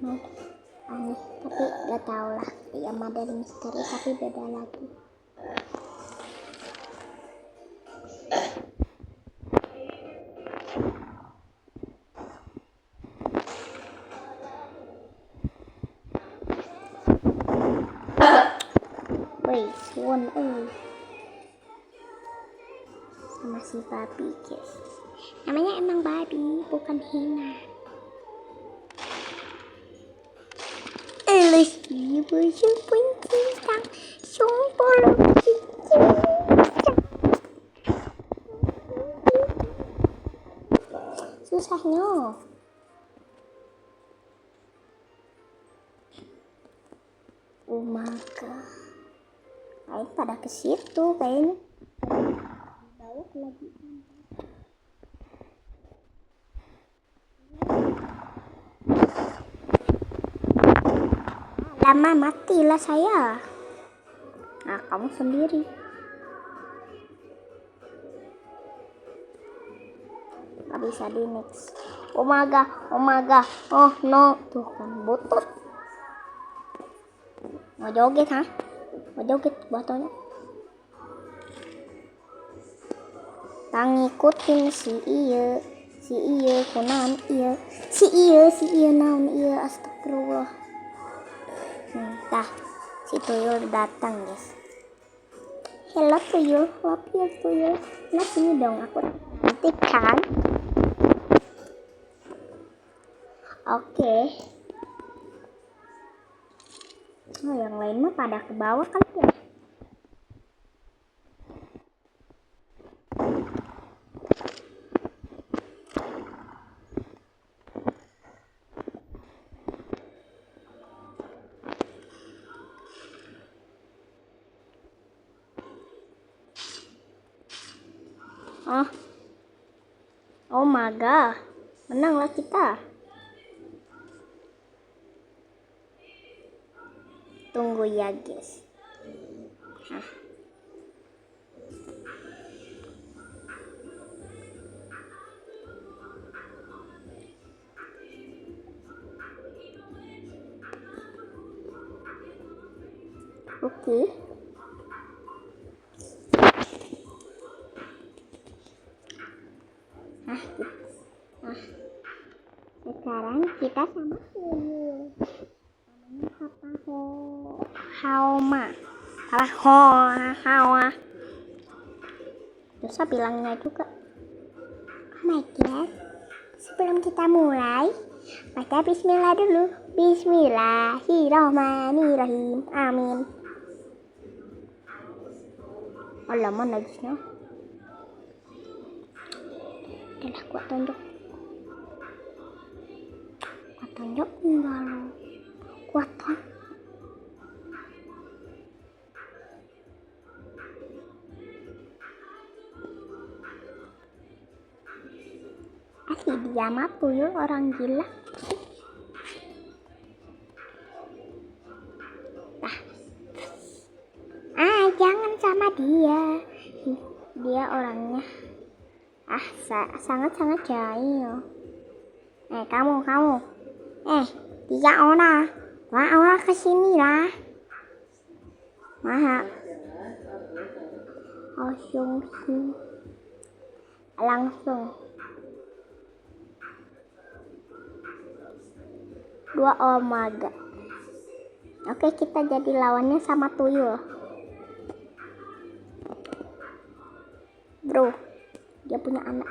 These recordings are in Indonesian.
aneh, tapi gak tau lah, ya Mother Misteri tapi beda lagi. Woi, Suwon, sama si babi guys, namanya emang babi bukan hina. Ibu pun tentang sumpul susahnya. Maka baik pada ke situ kayaknya. Bawah lagi. Lama matilah saya. Nah, kamu sendiri. Gak bisa di next. Oh my god. Oh no, tuh kan butut. Mau joget ha? Mau joget botolnya. Tak ngikutin si iya kunaon iya. Si iya naon iya, astagfirullah. Tah, si tuyul datang guys. Hello tuyul, love you tuyul. Nah sini dong, aku cantik kan? Oke. Oh, yang lain mah pada ke bawah kan ya? Oh my god, menanglah kita. Tunggu ya guys. Oke. Sekarang kita sama tuyul. Namanya apa? Haoma. Hawa. Terus bilangnya juga. Oh my god. Sebelum kita mulai, baca bismillah dulu. Bismillahirrahmanirrahim. Amin. Oh lama najisnya. Udah kuat tunjuk enggak lo. Kuat kan? Asli dia mah tuyul orang gila. Jangan sama dia. Dia orangnya sangat jahil. Kamu. Tiga orang kesini lah. Maha. Langsung. 2 omega. Oke, kita jadi lawannya sama tuyul. Bro, dia punya anak.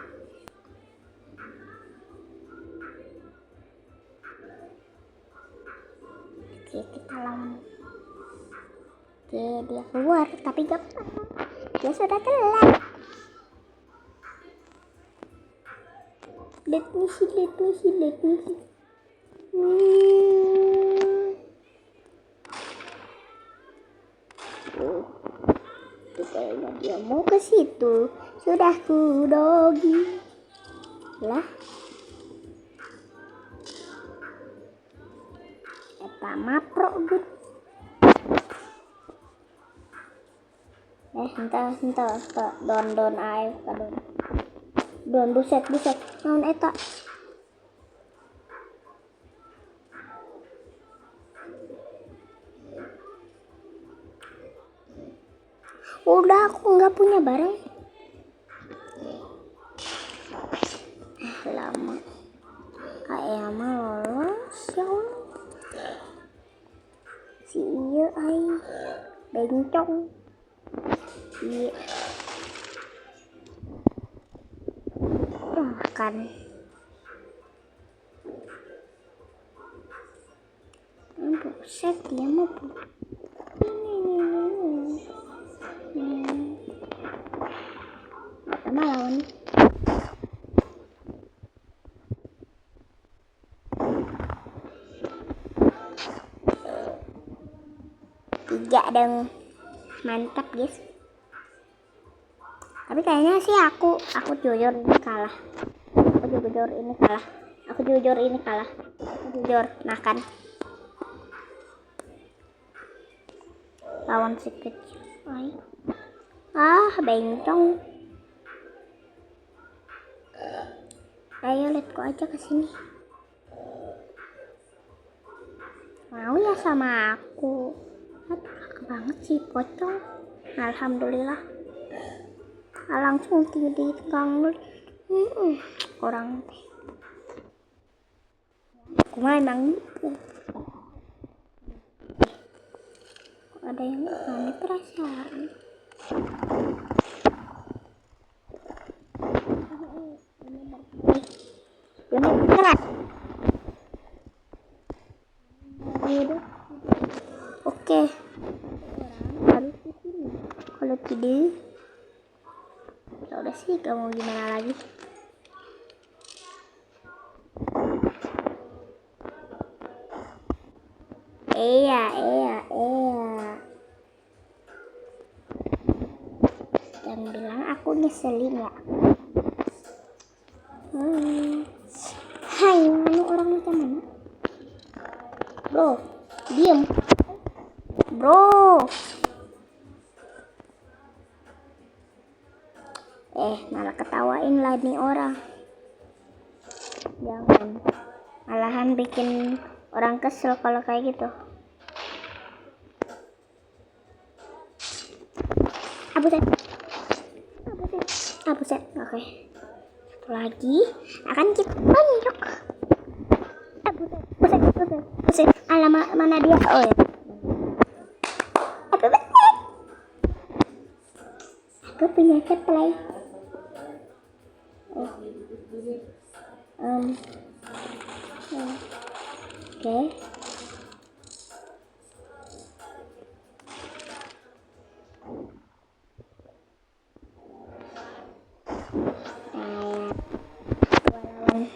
Oke, kita lawan. Oke, dia keluar, tapi gak apa-apa. Dia sudah telat. Let me see. Kayaknya dia mau ke situ. Sudah ku dogi lah. Eta mapro good. Entah don ae kadon. Don buset. Naon eta? Udah aku nggak punya barang. Lama. Kayak mah lolos ya Allah. Si iya ai bencong. Iya. Makan. Buset dia mau sama lawan 3 dong, mantap guys. Tapi kayaknya sih aku jujur ini kalah. Aku jujur ini kalah. Nah kan lawan si kecil. Bencong. Ayo let's go aja ke sini. Mau ya sama aku. Aduh, banget sih pocong. Alhamdulillah. Langsung di gang orang. Aku mah emang gitu. Ada yang aneh perasaan. Oke. Harus di sini. Kalau tidak, ya udah sih, kamu gimana lagi? Iya. Yang bilang aku ngeselin ya. Hai, mana orang macam mana? Bro, diem. Bro. Malah ketawain lah nih orang. Jangan. Malahan bikin orang kesel kalau kayak gitu. Buset. Oke. Satu lagi akan kita tonjok. Buset. Alamak, mana dia? Oh ya. Aku punya supply. Oke.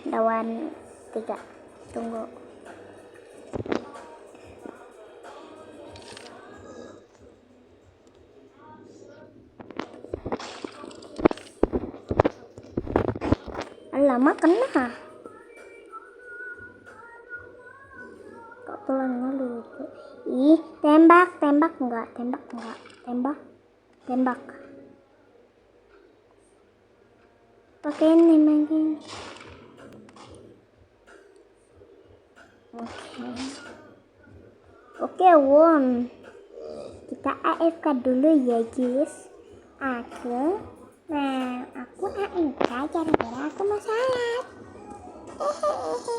Lawan 3. Tunggu. Lama kena. Kok tulangnya lucu. Ih, tembak enggak. Tembak. Pakai ini main. Oke, won. Kita AFK dulu ya, guys. Aku AFK gara-gara aku mau salat. Oke.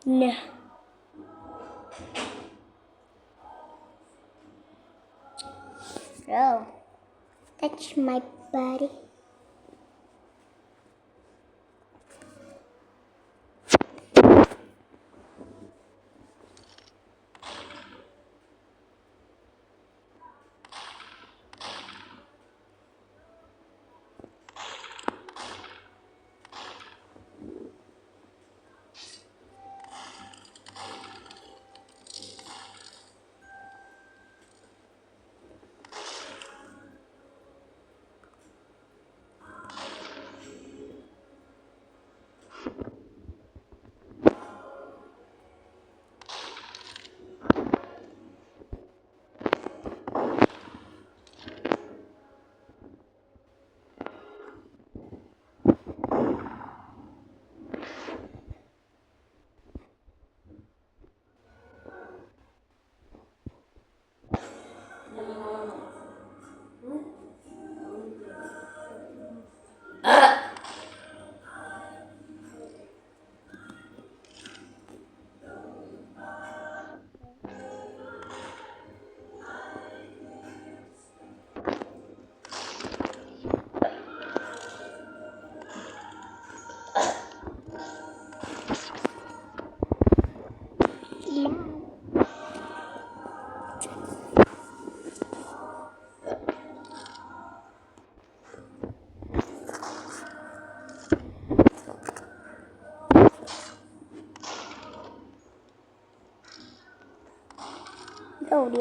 Nah. Bro, touch my body.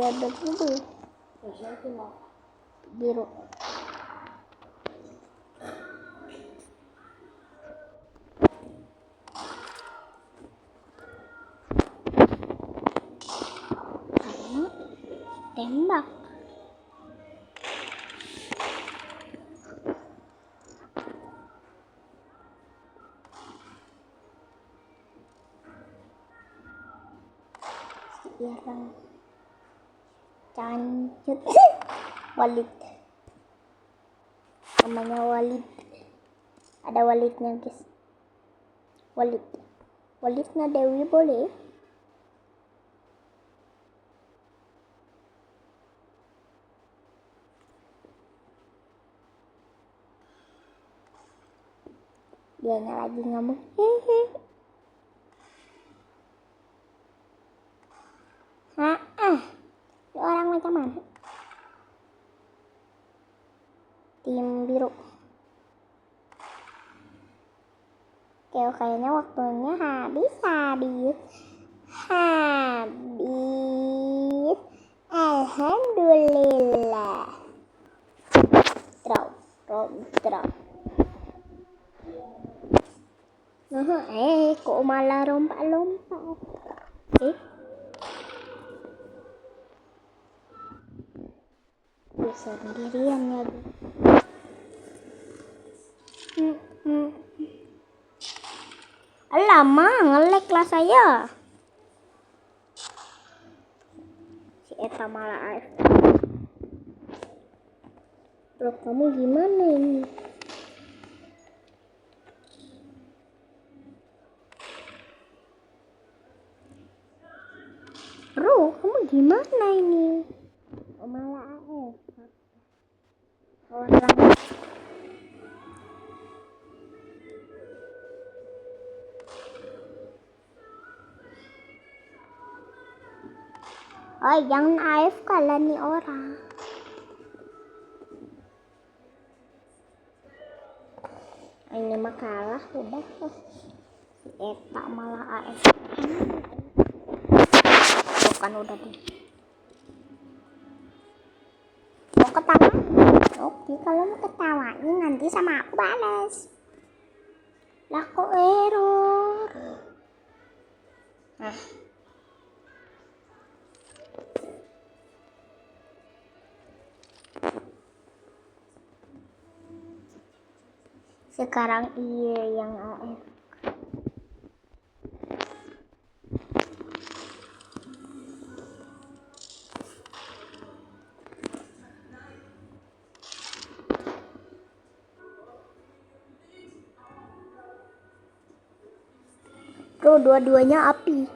ada berubah biru. Tembak. Yang cancut. Walid, namanya Walid, ada Walidnya guys. Walidnya Dewi boleh. Dianya lagi ngomong hehe. Orang macam mana? Tim biru. Oke, kayaknya waktunya habis. Alhamdulillah. Draw. Kok malah lompat. Bisa sendirian ya. Lama ngelek lah saya. Si Eta malah AFK. Bro, kamu gimana ini? Bro, kamu gimana ini? Malah AFK. Orang jangan AFK lah nih orang. Ini mah kalah udah. Eta malah AFK. Bukan udah deh. Mau ketawa? Oke, kalau mau ketawain nanti sama aku balas. Lah kok error? Sekarang iya yang AFK. Bro, dua-duanya api.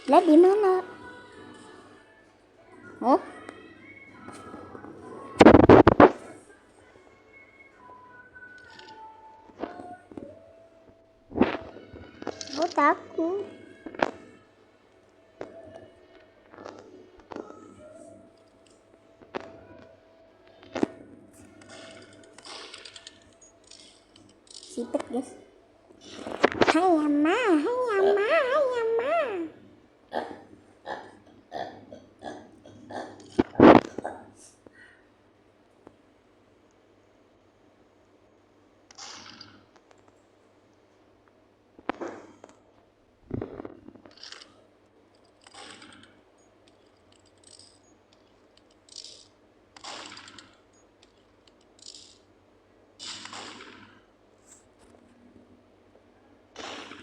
Lah di mana? Oh? Oh, takut. Sipet guys. Hayama.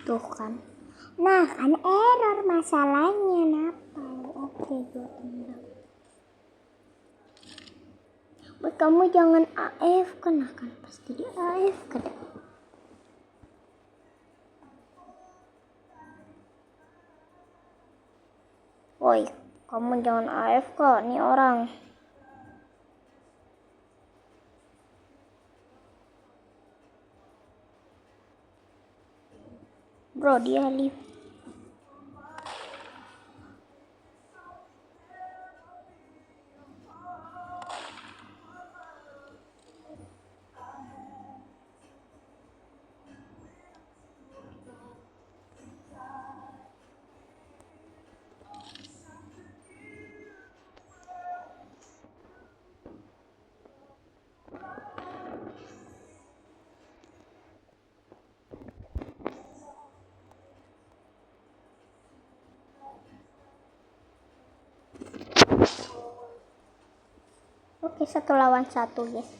Tuh kan. Nah, kan error masalahnya. Oke. gua tendang. Kamu jangan AFK, nah kan pasti di AFK deh. Woi, kamu jangan AFK nih orang. Bro, dia live. Oke, 1 lawan 1 guys.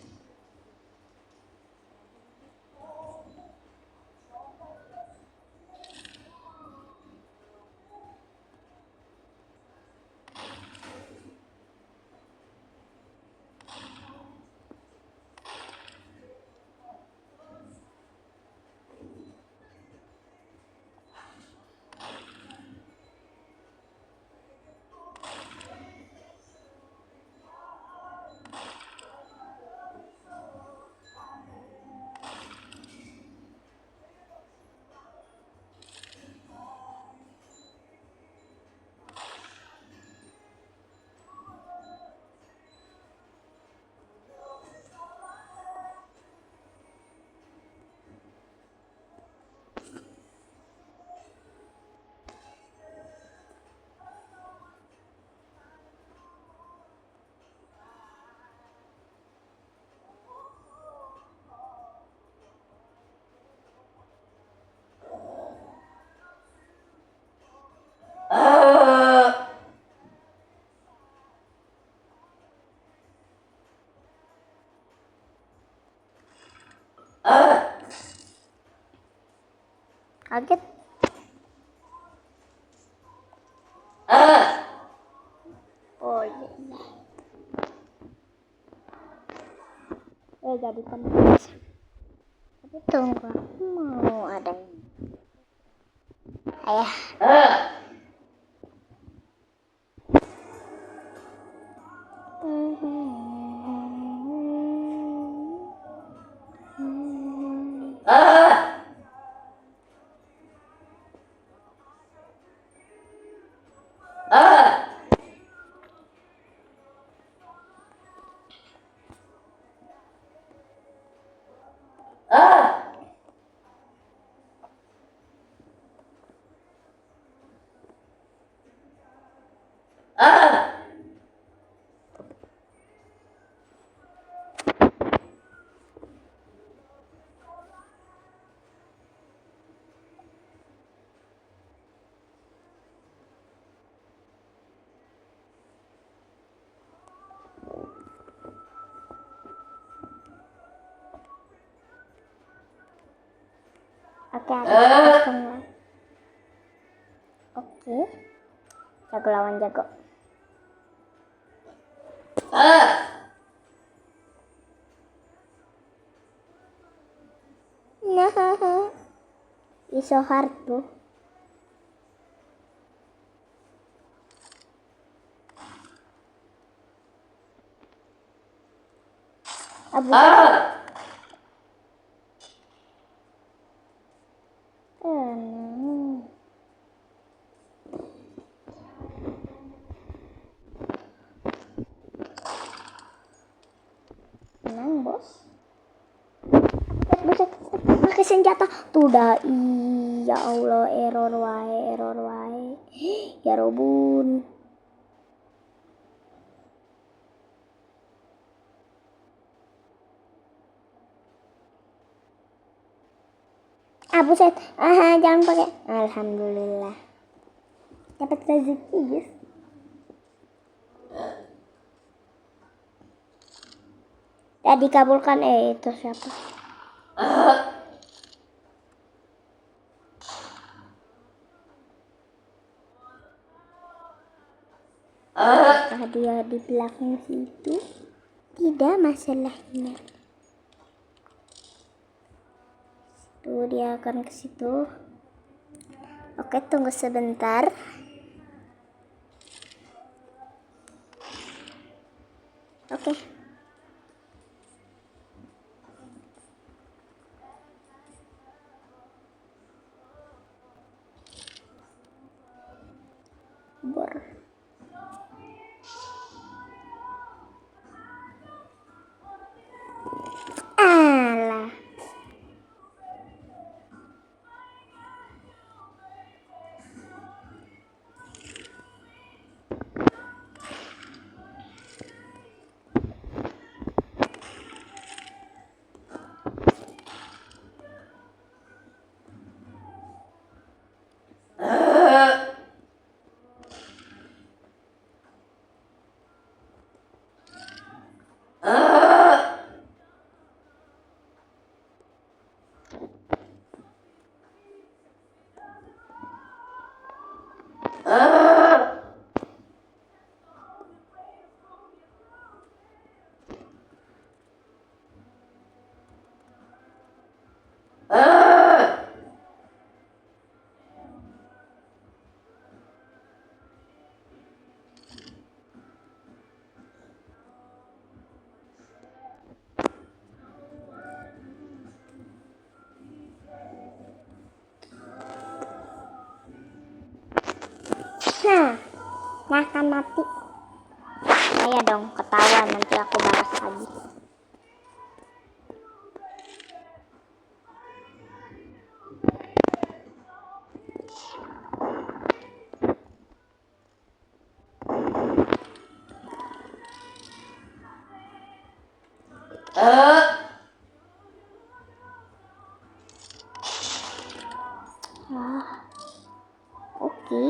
Kaget. Oh iya. Jadi penulis. Tapi tunggu, mau ada. Ayah. Oke, ada. Oke. Jago lawan jago. Nah, it's so hard bro. Abu. Menang bos. Buset, pakai senjata tuh dah. Ya Allah, error wae. Ya robun. Buset. Jangan pakai. Alhamdulillah. Dapat rezeki, guys. Ya dikabulkan. Itu siapa? dia di belakang situ, tidak masalahnya. Tuh dia akan ke situ. Oke, tunggu sebentar. Oke. Bor. Alah. Nah kan mati. Saya dong ketawa, nanti aku balas lagi. Oke.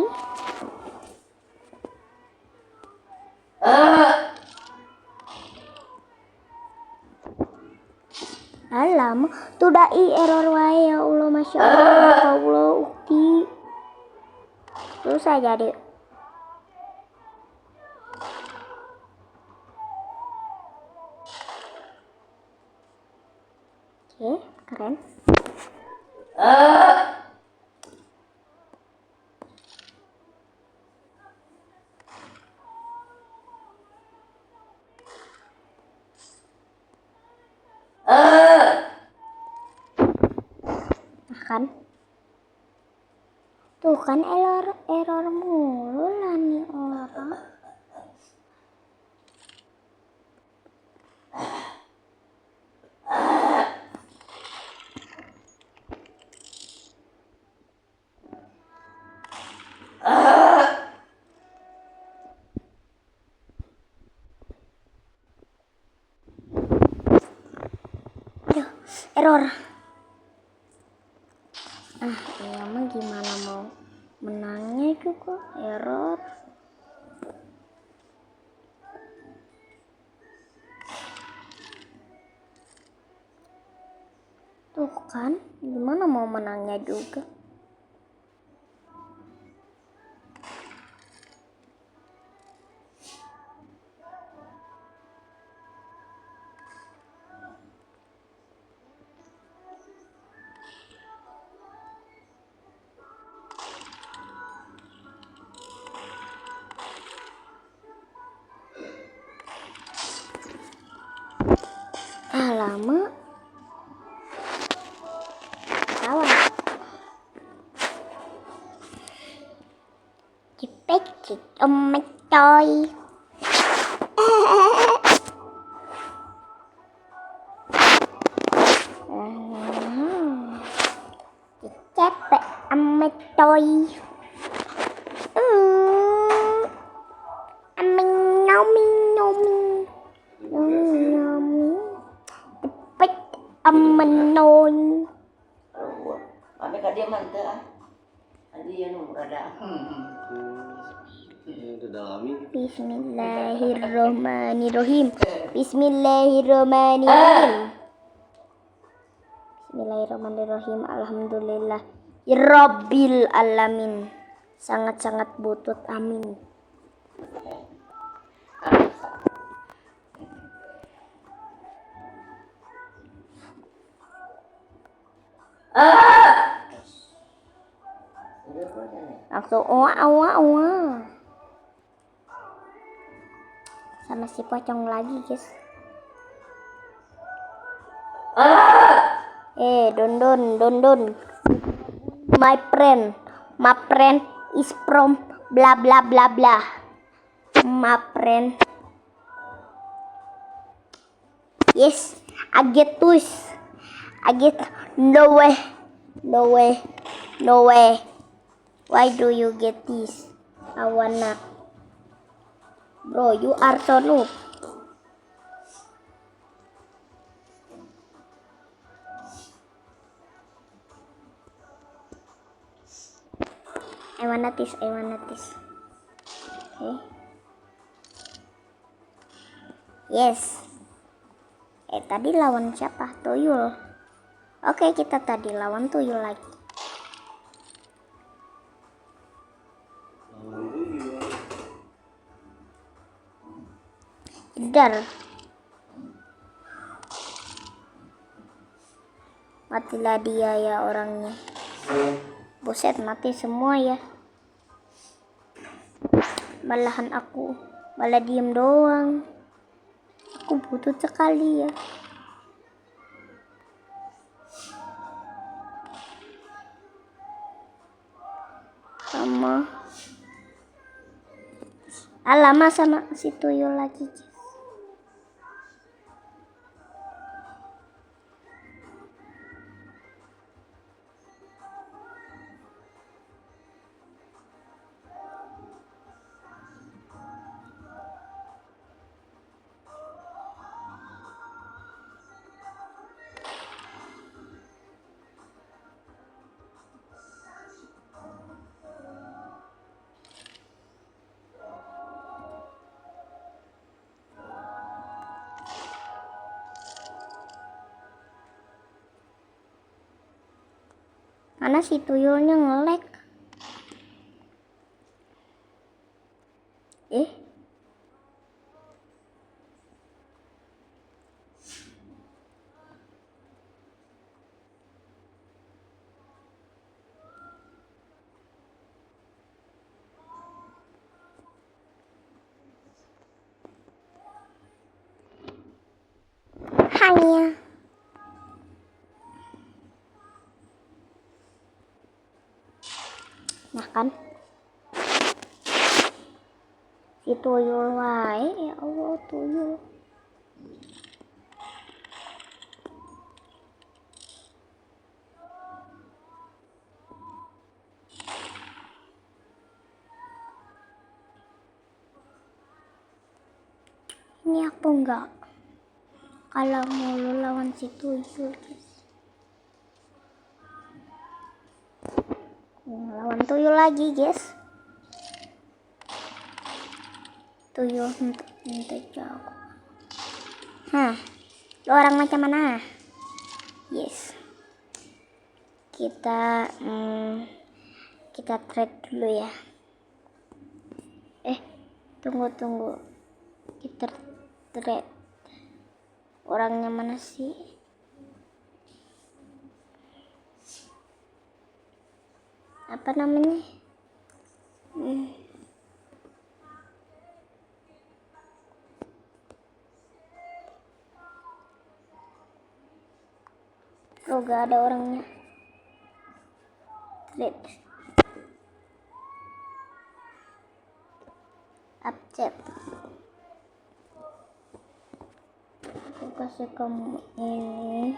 Alam, tuh dai error wae ya Allah, masya Allah, ukti. Susah jadi. Oke, keren. Kan tuh kan error mulu lah nih orang. Aduh, error. Iya mah gimana mau menangnya itu kok error. Tuh kan, gimana mau menangnya juga. Lama kawan cepet coy. Capek amat coy. Amin nomi cepet aman noy. Kami ka dia mante ah. Adi yan ada. Bismillahirrahmanirrahim. Bismillahirrahmanirrahim. Alhamdulillah Rabbil alamin. Sangat-sangat butut, amin. Ah! Udah kok nih. Langsung oa. Sama si pocong lagi, guys. Don. My friend is from blah blah blah blah. My friend. Yes, I get no way. Why do you get this? I wanna. Bro, you are so noob. I wanna this. Okay. Yes. Tadi lawan siapa? Tuyul. Oke, kita tadi lawan tuyul lagi. Dar. Matilah dia ya orangnya. Buset, mati semua ya. Malahan aku malah diem doang. Aku butuh sekali ya. Lama sama si tuyul lagi. Mana si tuyulnya nge-lag. Hanya. Nah kan. Si tuyul wae, ya Allah tuyul. Ini aku enggak kalah mulu lawan si tuyul, guys. Lawan tuyul lagi, guys. Tuyul minta jago. Lo orang macam mana? Yes. Kita trade dulu ya. Tunggu. Kita trade. Orangnya mana sih? Apa namanya? Oh, gak ada orangnya. Trade. Upchat. Aku kasih kamu ini.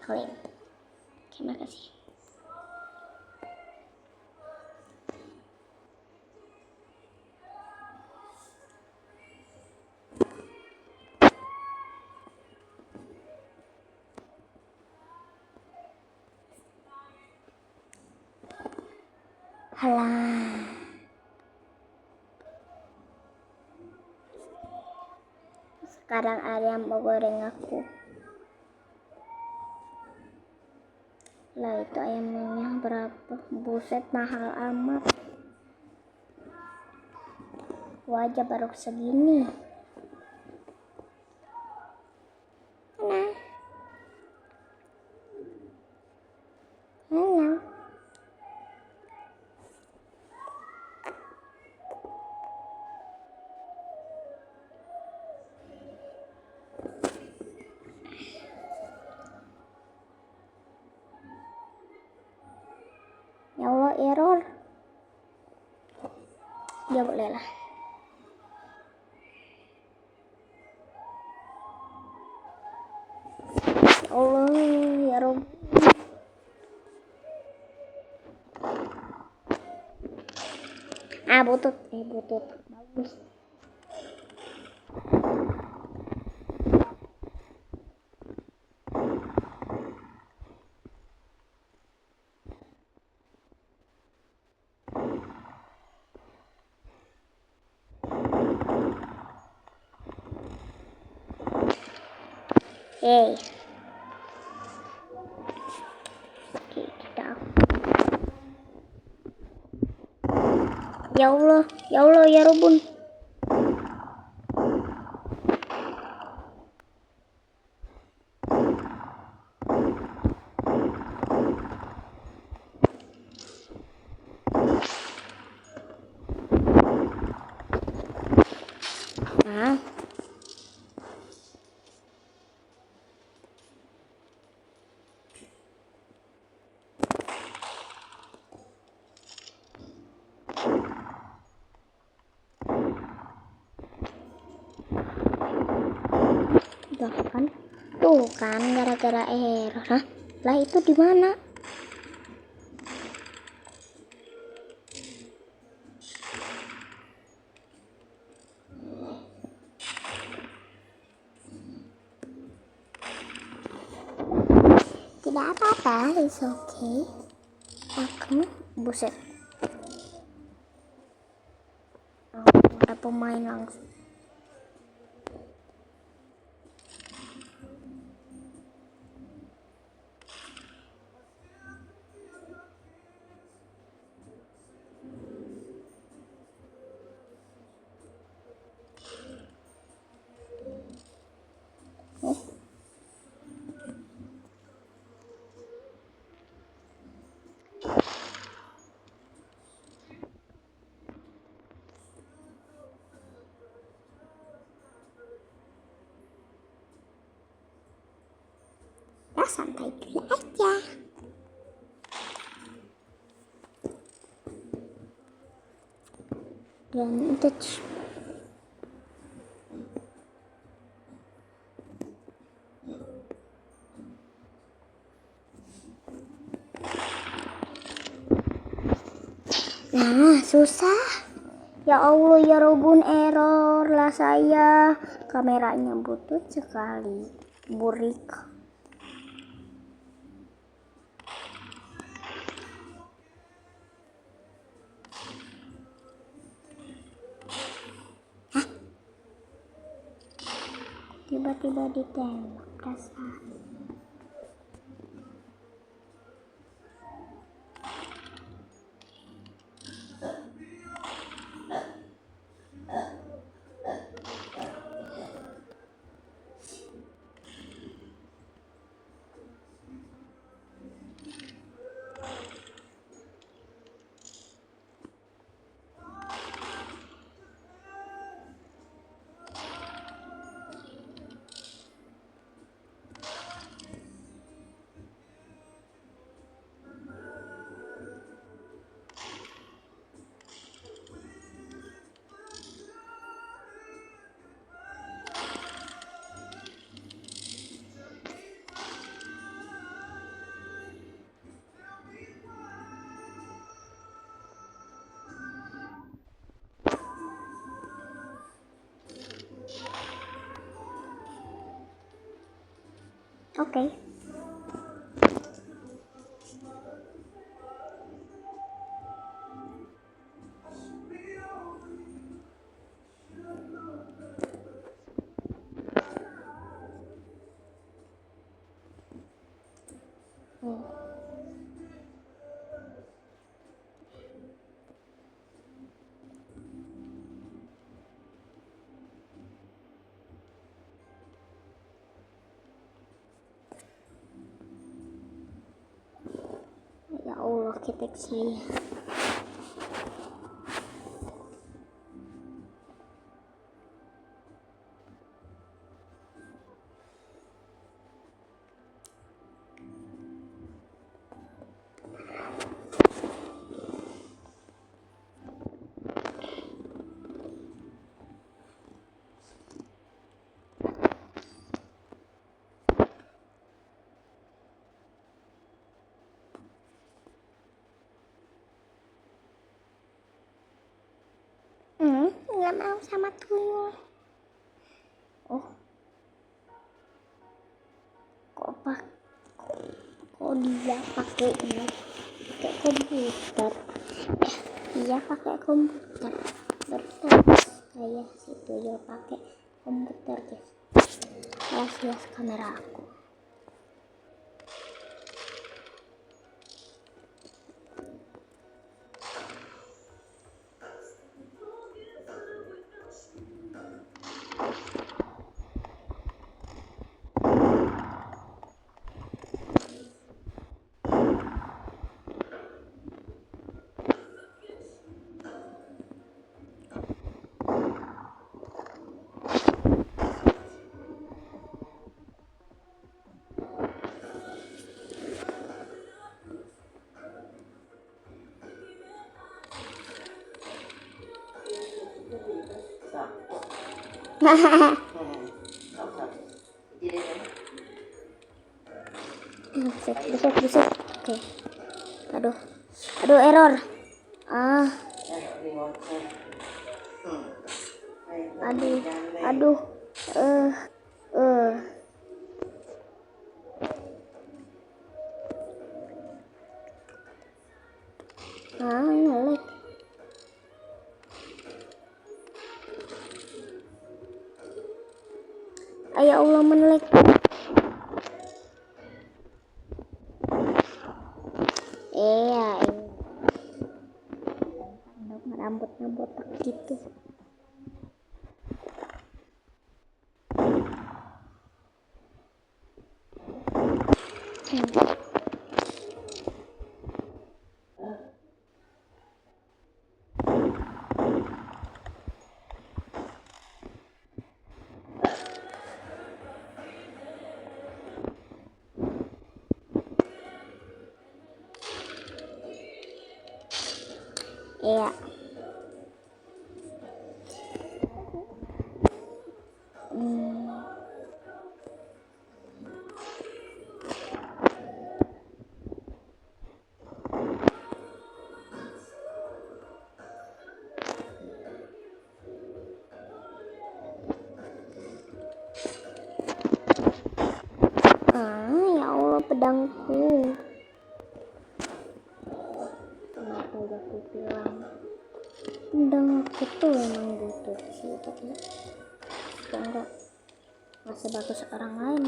Claim. Terima kasih. Halah. Kadang ada yang mau goreng aku. Lah itu ayamnya berapa? Buset, mahal amat. Wajah baru segini. Nah. Halo. Ya Allah, error. Ya boleh lah. Ya Allah, ya Rob. Butut. Butut. Bagus. Oke, kita. Ya Allah, ya Robun. Nah. Kan tuh kan gara-gara error. Lah itu di mana? Tidak apa-apa, it's okay. Aku buset. Ada pemain langsung. Ya santai dulu aja. Dan touch. Nah, susah. Ya Allah, ya Robun, error lah saya. Kameranya butut sekali. Burik. Hah? Tiba-tiba ditembak, dasar. Oke. pakai teks saya. Nggak mau sama tuyul. Oh, kok dia pakai ini, pakai komputer. Dia pakai komputer. Terus kayak si tuyul pakai komputer, guys. Awas kamera aku. Hahaha. Buset. Oke. Aduh, error. Aduh. Ngelag. Ya Allah, menelek. Rambutnya botak gitu. Iya. Ya Allah, pedangku. Kenapa jatuh hilang? Pedang aku tuh emang butuh sih, tapi enggak sebagus orang lain.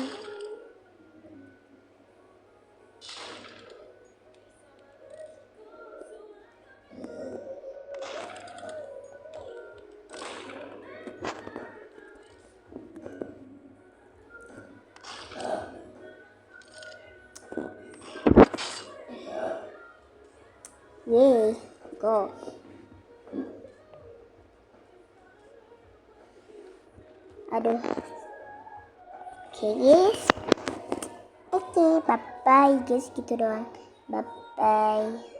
Yeay, go. Aduh. Oke, guys. Oke, bye-bye guys, gitu doang. Bye-bye.